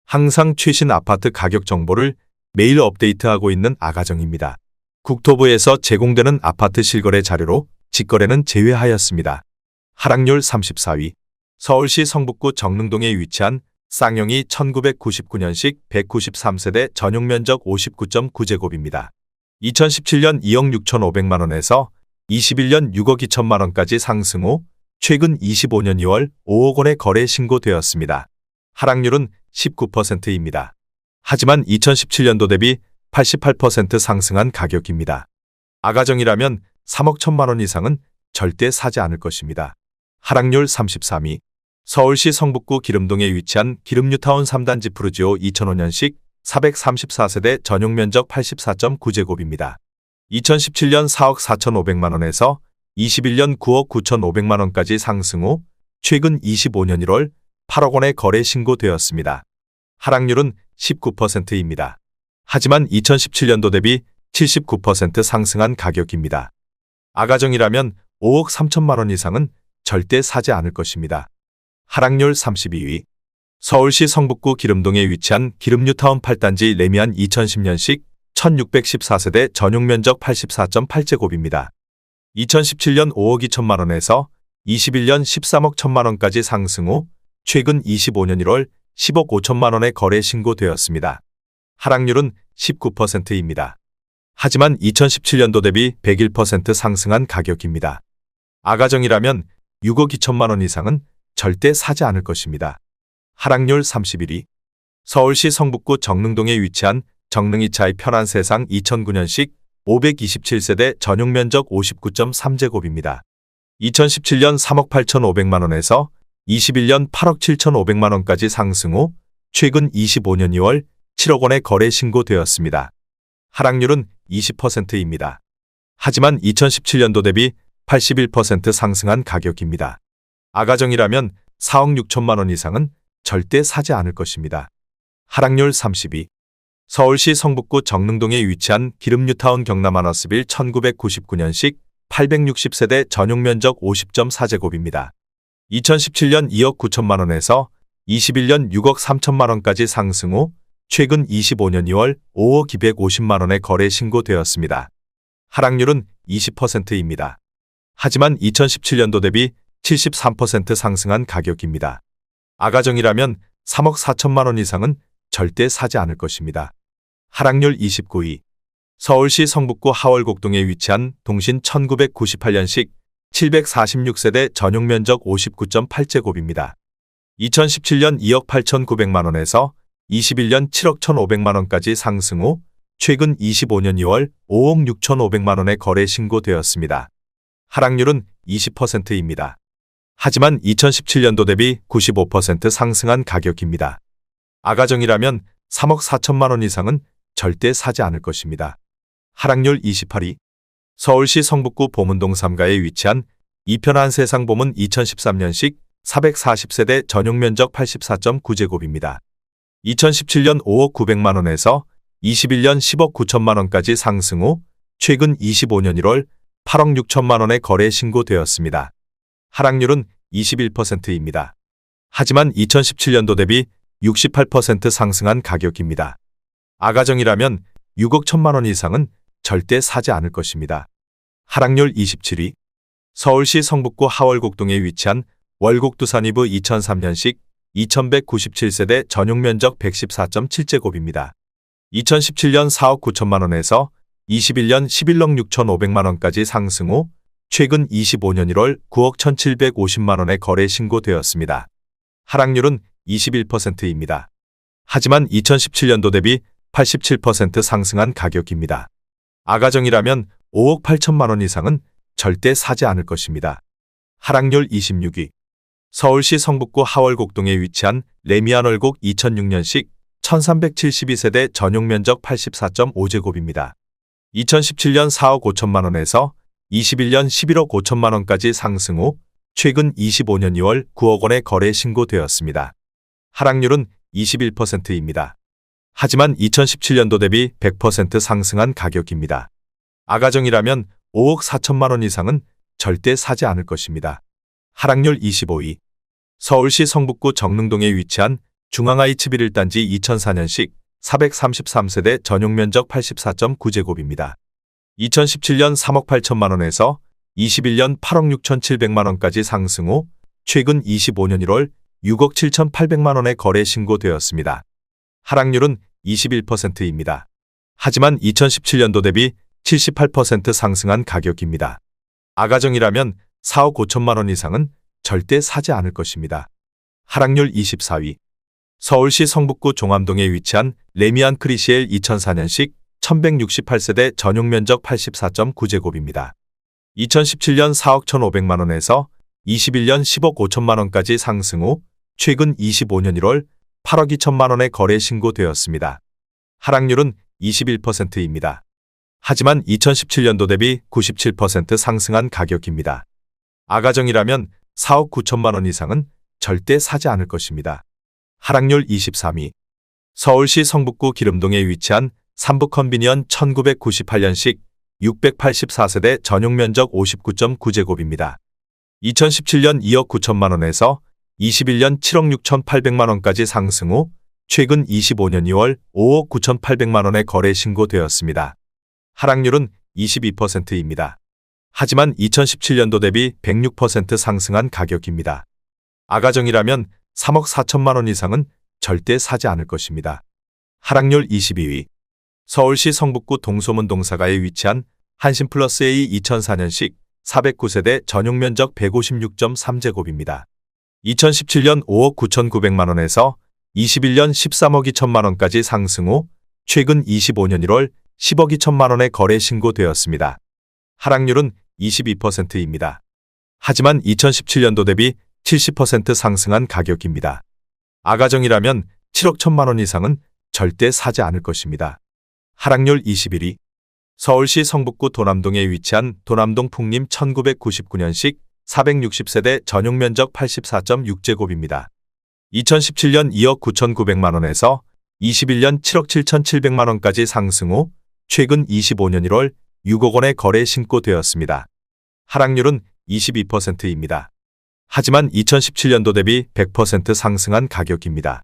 항상 최신 아파트 가격 정보를 매일 업데이트하고 있는 아가정입니다. 국토부에서 제공되는 아파트 실거래 자료로 직거래는 제외하였습니다. 하락률 34위. 서울시 성북구 정릉동에 위치한 쌍용이 1999년식 193세대 전용면적 59.9제곱입니다. 2017년 2억 6,500만 원에서 21년 6억 2천만 원까지 상승 후 최근 25년 2월 5억 원에 거래 신고되었습니다. 하락률은 19%입니다. 하지만 2017년도 대비 88% 상승한 가격입니다. 아가정이라면 3억 1천만 원 이상은 절대 사지 않을 것입니다. 하락률 33위. 서울시 성북구 기름동에 위치한 기름뉴타운 3단지 푸르지오 2005년식 434세대 전용면적 84.9제곱입니다. 2017년 4억 4,500만 원에서 21년 9억 9,500만 원까지 상승 후 최근 25년 1월 8억 원에 거래 신고되었습니다. 하락률은 19%입니다. 하지만 2017년도 대비 79% 상승한 가격입니다. 아가정이라면 5억 3천만 원 이상은 절대 사지 않을 것입니다. 하락률 32위. 서울시 성북구 기름동에 위치한 기름뉴타운 8단지 레미안 2010년식 1614세대 전용면적 84.8제곱입니다. 2017년 5억 2천만 원에서 21년 13억 1천만 원까지 상승 후 최근 25년 1월 10억 5천만 원에 거래 신고되었습니다. 하락률은 19%입니다. 하지만 2017년도 대비 101% 상승한 가격입니다. 아가정이라면 6억 2천만 원 이상은 절대 사지 않을 것입니다. 하락률 31위. 서울시 성북구 정릉동에 위치한 정릉이차의 편한 세상 2009년식 527세대 전용면적 59.3제곱입니다. 2017년 3억 8,500만 원에서 21년 8억 7,500만 원까지 상승 후 최근 25년 2월 7억 원에 거래 신고되었습니다. 하락률은 20%입니다. 하지만 2017년도 대비 81% 상승한 가격입니다. 아가정이라면 4억 6천만 원 이상은 절대 사지 않을 것입니다. 하락률 32. 서울시 성북구 정릉동에 위치한 기름뉴타운 경남 아너스빌 1999년식 860세대 전용면적 50.4제곱입니다. 2017년 2억 9천만 원에서 21년 6억 3천만 원까지 상승 후 최근 25년 2월 5억 250만 원에 거래 신고되었습니다. 하락률은 20%입니다. 하지만 2017년도 대비 73% 상승한 가격입니다. 아가정이라면 3억 4천만 원 이상은 절대 사지 않을 것입니다. 하락률 29위. 서울시 성북구 하월곡동에 위치한 동신 1998년식 746세대 전용면적 59.8제곱입니다. 2017년 2억 8,900만 원에서 21년 7억 1,500만 원까지 상승 후 최근 25년 2월 5억 6,500만 원에 거래 신고되었습니다. 하락률은 20%입니다. 하지만 2017년도 대비 95% 상승한 가격입니다. 아가정이라면 3억 4천만 원 이상은 절대 사지 않을 것입니다. 하락률 28위. 서울시 성북구 보문동 3가에 위치한 이편한 세상 보문 2013년식 440세대 전용면적 84.9제곱입니다. 2017년 5억 900만 원에서 21년 10억 9천만 원까지 상승 후 최근 25년 1월 8억 6천만 원에 거래 신고되었습니다. 하락률은 21%입니다. 하지만 2017년도 대비 68% 상승한 가격입니다. 아가정이라면 6억 1천만 원 이상은 절대 사지 않을 것입니다. 하락률 27위. 서울시 성북구 하월곡동에 위치한 월곡두산이브 2003년식 2197세대 전용면적 114.7제곱입니다. 2017년 4억 9천만 원에서 21년 11억 6,500만 원까지 상승 후 최근 25년 1월 9억 1,750만 원에 거래 신고되었습니다. 하락률은 21%입니다. 하지만 2017년도 대비 87% 상승한 가격입니다. 아가정이라면 5억 8천만 원 이상은 절대 사지 않을 것입니다. 하락률 26위. 서울시 성북구 하월곡동에 위치한 레미안 월곡 2006년식 1372세대 전용면적 84.5제곱입니다. 2017년 4억 5천만 원에서 21년 11억 5천만 원까지 상승 후 최근 25년 2월 9억 원에 거래 신고되었습니다. 하락률은 21%입니다. 하지만 2017년도 대비 100% 상승한 가격입니다. 아가정이라면 5억 4천만 원 이상은 절대 사지 않을 것입니다. 하락률 25위. 서울시 성북구 정릉동에 위치한 중앙IH 1단지 2004년식 433세대 전용 면적 84.9제곱입니다. 2017년 3억 8천만 원에서 21년 8억 6천7백만 원까지 상승 후 최근 25년 1월 6억 7천8백만 원에 거래 신고되었습니다. 하락률은 21%입니다. 하지만 2017년도 대비 78% 상승한 가격입니다. 아가정이라면 4억 5천만 원 이상은 절대 사지 않을 것입니다. 하락률 24위. 서울시 성북구 종암동에 위치한 레미안 크리시엘 2004년식 1168세대 전용 면적 84.9제곱입니다. 2017년 4억 1,500만 원에서 21년 10억 5천만 원까지 상승 후 최근 25년 1월 8억 2천만 원에 거래 신고되었습니다. 하락률은 21%입니다. 하지만 2017년도 대비 97% 상승한 가격입니다. 아가정이라면 4억 9천만 원 이상은 절대 사지 않을 것입니다. 하락률 23위. 서울시 성북구 기름동에 위치한 삼북컨비니언 1998년식 684세대 전용 면적 59.9제곱입니다. 2017년 2억 9천만 원에서 21년 7억 6천8백만 원까지 상승 후 최근 25년 2월 5억 9천8백만 원에 거래 신고되었습니다. 하락률은 22%입니다. 하지만 2017년도 대비 106% 상승한 가격입니다. 아가정이라면 3억 4천만 원 이상은 절대 사지 않을 것입니다. 하락률 22위. 서울시 성북구 동소문 동사가에 위치한 한신플러스 A 2004년식 409세대 전용 면적 156.3제곱입니다. 2017년 5억 9천9백만 원에서 21년 13억 2천만 원까지 상승 후 최근 25년 1월 10억 2천만 원에 거래 신고되었습니다. 하락률은 22%입니다. 하지만 2017년도 대비 70% 상승한 가격입니다. 아가정이라면 7억 1천만 원 이상은 절대 사지 않을 것입니다. 하락률 21위. 서울시 성북구 도남동에 위치한 도남동 풍림 1999년식 460세대 전용 면적 84.6제곱입니다. 2017년 2억 9천9백만 원에서 21년 7억 7천7백만 원까지 상승 후 최근 25년 1월 6억 원에 거래 신고되었습니다. 하락률은 22%입니다. 하지만 2017년도 대비 100% 상승한 가격입니다.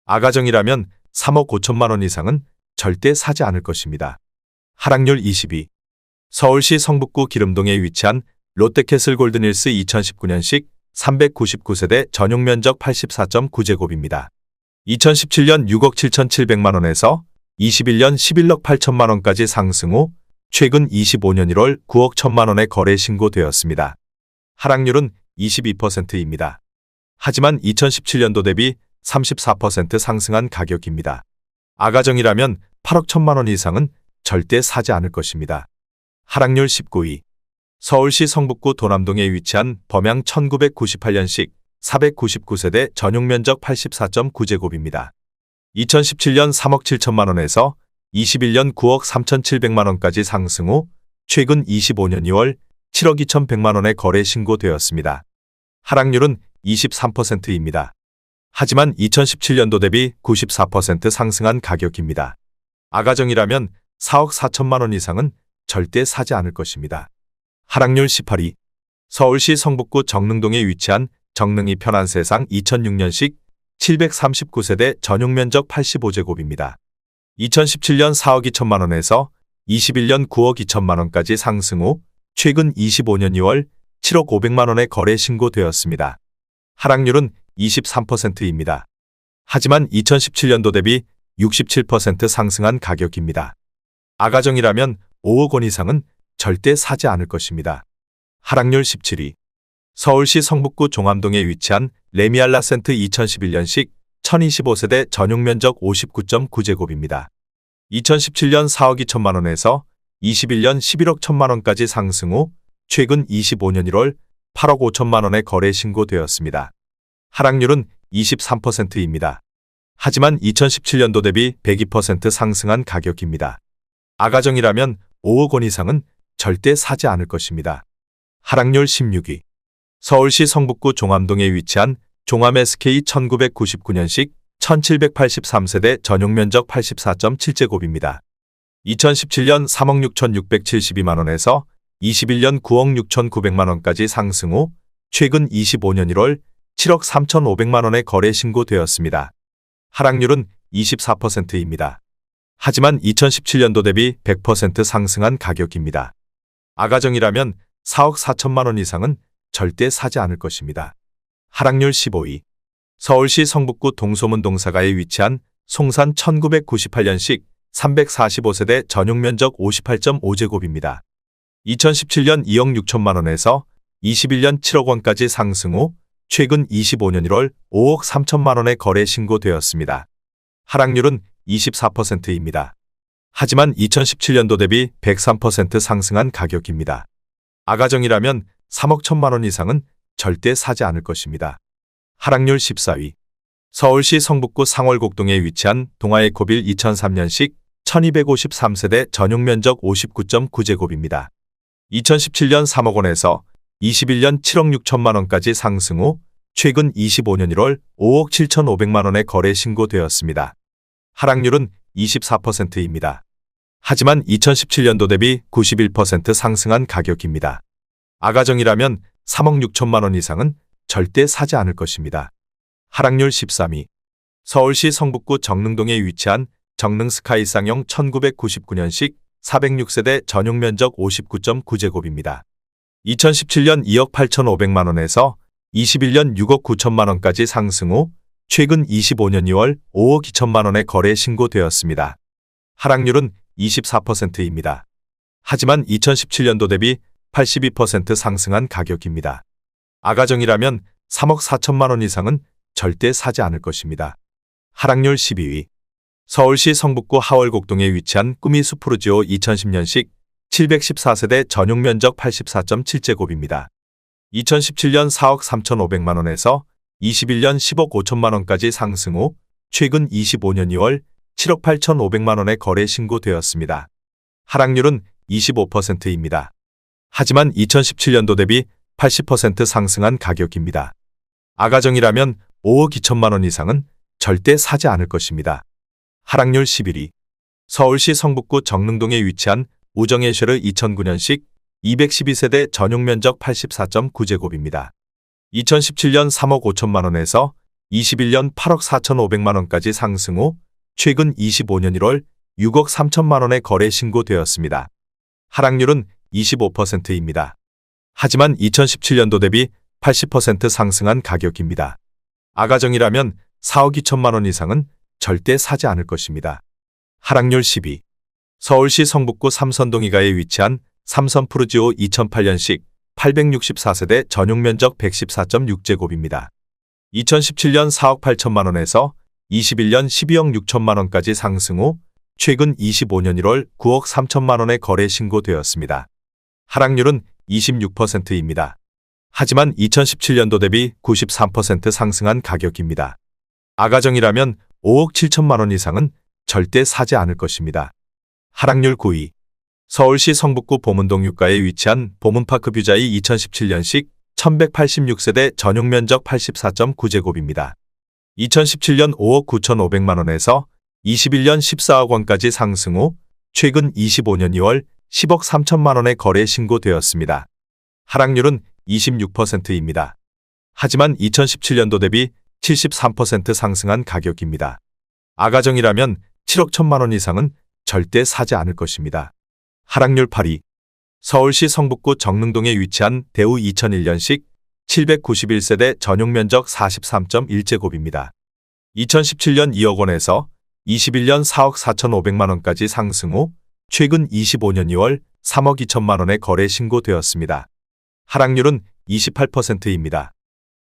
아가정이라면 3억 5천만 원 이상은 절대 사지 않을 것입니다. 하락률 22. 서울시 성북구 기름동에 위치한 롯데캐슬 골든힐스 2019년식 399세대 전용 면적 84.9제곱입니다. 2017년 6억 7천7백만 원에서 21년 11억 8천만 원까지 상승 후 최근 25년 1월 9억 1천만 원에 거래 신고되었습니다. 하락률은 22%입니다. 하지만 2017년도 대비 34% 상승한 가격입니다. 아가정이라면 8억 1천만 원 이상은 절대 사지 않을 것입니다. 하락률 19위. 서울시 성북구 도남동에 위치한 범양 1998년식 499세대 전용 면적 84.9제곱입니다. 2017년 3억 7천만 원에서 21년 9억 3천7백만 원까지 상승 후 최근 25년 2월 7억 2천100만 원에 거래 신고되었습니다. 하락률은 23%입니다. 하지만 2017년도 대비 94% 상승한 가격입니다. 아가정이라면 4억 4천만 원 이상은 절대 사지 않을 것입니다. 하락률 18위. 서울시 성북구 정릉동에 위치한 정릉이 편한 세상 2006년식 739세대 전용 면적 85제곱입니다. 2017년 4억 2천만 원에서 21년 9억 2천만 원까지 상승 후 최근 25년 2월 7억 5백만 원에 거래 신고되었습니다. 하락률은 23%입니다. 하지만 2017년도 대비 67% 상승한 가격입니다. 아가정이라면 5억 원 이상은 절대 사지 않을 것입니다. 하락률 17위. 서울시 성북구 종암동에 위치한 레미알라센트 2011년식 1025세대 전용 면적 59.9제곱입니다. 2017년 4억 2천만 원에서 21년 11억 1천만 원까지 상승 후 최근 25년 1월 8억 5천만 원에 거래 신고되었습니다. 하락률은 23%입니다. 하지만 2017년도 대비 102% 상승한 가격입니다. 아가정이라면 5억 원 이상은 절대 사지 않을 것입니다. 하락률 16위. 서울시 성북구 종암동에 위치한 종암 SK 1999년식 1783세대 전용 면적 84.7제곱입니다. 2017년 3억 6,672만 원에서 21년 9억 6,900만 원까지 상승 후 최근 25년 1월 7억 3,500만 원에 거래 신고되었습니다. 하락률은 24%입니다. 하지만 2017년도 대비 100% 상승한 가격입니다. 아가정이라면 4억 4천만 원 이상은 절대 사지 않을 것입니다. 하락률 15위. 서울시 성북구 동소문 동사가에 위치한 송산 1998년식 345세대 전용면적 58.5제곱입니다. 2017년 2억 6천만 원에서 21년 7억 원까지 상승 후 최근 25년 1월 5억 3천만 원에 거래 신고되었습니다. 하락률은 24%입니다. 하지만 2017년도 대비 103% 상승한 가격입니다. 아가정이라면 3억 1천만 원 이상은 절대 사지 않을 것입니다. 하락률 14위. 서울시 성북구 상월곡동에 위치한 동아에코빌 2003년식 1253세대 전용면적 59.9제곱입니다. 2017년 3억 원에서 21년 7억 6천만 원까지 상승 후 최근 25년 1월 5억 7,500만 원에 거래 신고되었습니다. 하락률은 24%입니다. 하지만 2017년도 대비 91% 상승한 가격입니다. 아가정이라면 3억 6천만 원 이상은 절대 사지 않을 것입니다. 하락률 13위. 서울시 성북구 정릉동에 위치한 정릉스카이 쌍용 1999년식 406세대 전용면적 59.9제곱입니다. 2017년 2억 8,500만 원에서 21년 6억 9천만 원까지 상승 후 최근 25년 2월 5억 2천만 원에 거래 신고되었습니다. 하락률은 24%입니다. 하지만 2017년도 대비 82% 상승한 가격입니다. 아가정이라면 3억 4천만 원 이상은 절대 사지 않을 것입니다. 하락률 12위. 서울시 성북구 하월곡동에 위치한 꿈이 수프루지오 2010년식 714세대 전용면적 84.7제곱입니다. 2017년 4억 3,500만 원에서 21년 10억 5천만 원까지 상승 후 최근 25년 2월 7억 8,500만 원에 거래 신고되었습니다. 하락률은 25%입니다. 하지만 2017년도 대비 80% 상승한 가격입니다. 아가정이라면 5억 2천만 원 이상은 절대 사지 않을 것입니다. 하락률 11위. 서울시 성북구 정릉동에 위치한 우정에쉐르 2009년식 212세대 전용면적 84.9제곱입니다. 2017년 3억 5천만 원에서 21년 8억 4,500만 원까지 상승 후 최근 25년 1월 6억 3천만 원에 거래 신고되었습니다. 하락률은 25%입니다. 하지만 2017년도 대비 80% 상승한 가격입니다. 아가정이라면 4억 2천만 원 이상은 절대 사지 않을 것입니다. 하락률 10위. 서울시 성북구 삼선동이가에 위치한 삼선푸르지오 2008년식 864세대 전용면적 114.6제곱입니다. 2017년 4억 8천만 원에서 21년 12억 6천만 원까지 상승 후 최근 25년 1월 9억 3천만 원에 거래 신고되었습니다. 하락률은 26%입니다. 하지만 2017년도 대비 93% 상승한 가격입니다. 아가정이라면 5억 7천만 원 이상은 절대 사지 않을 것입니다. 하락률 9위. 서울시 성북구 보문동 육가에 위치한 보문파크 뷰자이 2017년식 1186세대 전용면적 84.9제곱입니다. 2017년 5억 9,500만 원에서 21년 14억 원까지 상승 후 최근 25년 2월 10억 3천만 원에 거래 신고되었습니다. 하락률은 26%입니다. 하지만 2017년도 대비 73% 상승한 가격입니다. 아가정이라면 7억 1천만 원 이상은 절대 사지 않을 것입니다. 하락률 8위. 서울시 성북구 정릉동에 위치한 대우 2001년식 791세대 전용면적 43.1제곱입니다. 2017년 2억 원에서 21년 4억 4,500만 원까지 상승 후 최근 25년 2월 3억 2천만 원에 거래 신고되었습니다. 하락률은 28%입니다.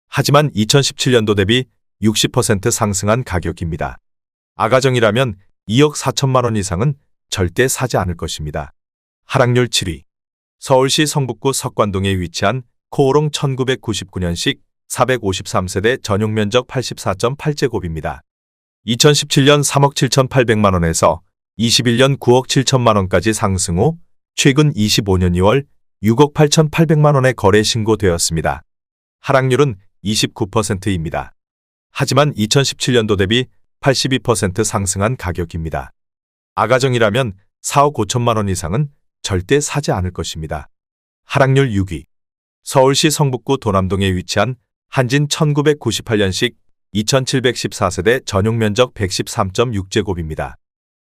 하지만 2017년도 대비 60% 상승한 가격입니다. 아가정이라면 2억 4천만 원 이상은 절대 사지 않을 것입니다. 하락률 7위. 서울시 성북구 석관동에 위치한 코오롱 1999년식 453세대 전용면적 84.8제곱입니다. 2017년 3억 7,800만 원에서 21년 9억 7천만 원까지 상승 후 최근 25년 2월 6억 8,800만 원에 거래 신고되었습니다. 하락률은 29%입니다. 하지만 2017년도 대비 82% 상승한 가격입니다. 아가정이라면 4억 5천만 원 이상은 절대 사지 않을 것입니다. 하락률 6위. 서울시 성북구 도남동에 위치한 한진 1998년식 2714세대 전용 면적 113.6제곱입니다.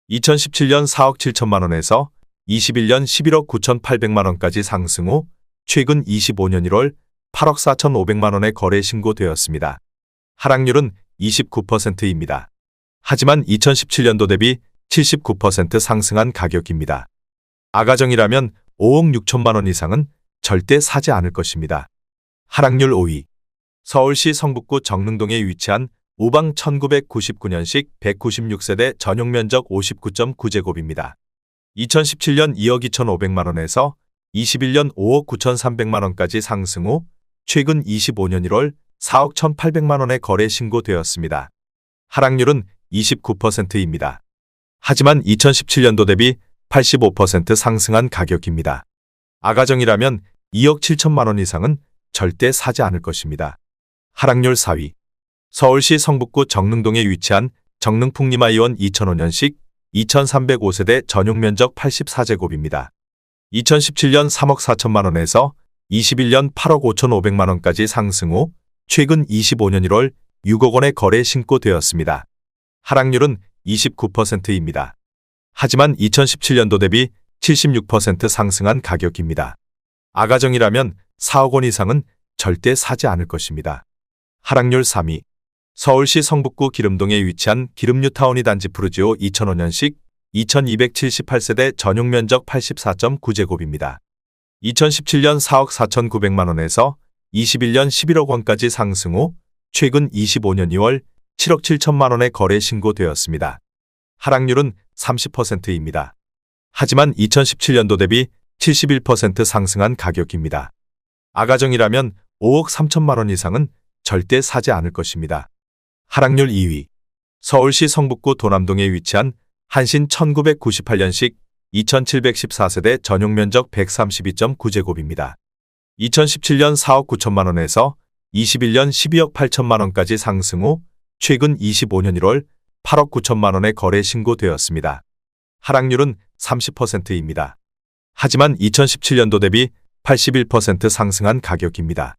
2017년 4억 7천만 원에서 21년 11억 9,800만 원까지 상승 후 최근 25년 1월 8억 4,500만 원에 거래 신고되었습니다. 하락률은 29%입니다. 하지만 2017년도 대비 79% 상승한 가격입니다. 아가정이라면 5억 6천만 원 이상은 절대 사지 않을 것입니다. 하락률 5위. 서울시 성북구 정릉동에 위치한 우방 1999년식 196세대 전용 면적 59.9제곱입니다. 2017년 2억 2,500만 원에서 21년 5억 9,300만 원까지 상승 후 최근 25년 1월 4억 1,800만 원에 거래 신고되었습니다. 하락률은 29%입니다. 하지만 2017년도 대비 85% 상승한 가격입니다. 아가정이라면 2억 7천만 원 이상은 절대 사지 않을 것입니다. 하락률 4위. 서울시 성북구 정릉동에 위치한 정릉풍림아이원 2005년식 2305세대 전용 면적 84제곱입니다. 2017년 3억 4천만 원에서 21년 8억 5,500만 원까지 상승 후 최근 25년 1월 6억 원에 거래 신고되었습니다. 하락률은 29%입니다. 하지만 2017년도 대비 76% 상승한 가격입니다. 아가정이라면 4억 원 이상은 절대 사지 않을 것입니다. 하락률 3위. 서울시 성북구 기름동에 위치한 기름뉴타운이 단지 푸르지오 2005년식 2278세대 전용 면적 84.9제곱입니다. 2017년 4억 4,900만 원에서 21년 11억 원까지 상승 후 최근 25년 2월 7억 7천만 원에 거래 신고되었습니다. 하락률은 30%입니다. 하지만 2017년도 대비 71% 상승한 가격입니다. 아가정이라면 5억 3천만 원 이상은 절대 사지 않을 것입니다. 하락률 2위. 서울시 성북구 도남동에 위치한 한신 1998년식 2714세대 전용 면적 132.9제곱입니다. 2017년 4억 9천만 원에서 21년 12억 8천만 원까지 상승 후 최근 25년 1월 8억 9천만 원에 거래 신고되었습니다. 하락률은 30%입니다. 하지만 2017년도 대비 81% 상승한 가격입니다.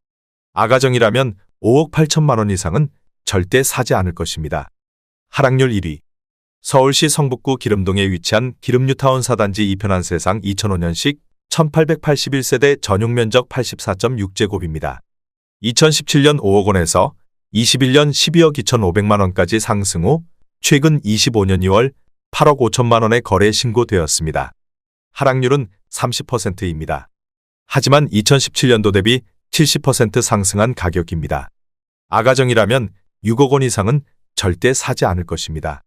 아가정이라면 5억 8천만 원 이상은 절대 사지 않을 것입니다. 하락률 1위. 서울시 성북구 기름동에 위치한 기름뉴타운 사단지 2편한 세상 2005년식 1881세대 전용 면적 84.6제곱입니다. 2017년 5억 원에서 21년 12억 2,500만 원까지 상승 후 최근 25년 2월 8억 5천만 원에 거래 신고되었습니다. 하락률은 30%입니다. 하지만 2017년도 대비 70% 상승한 가격입니다. 아가정이라면 6억 원 이상은 절대 사지 않을 것입니다.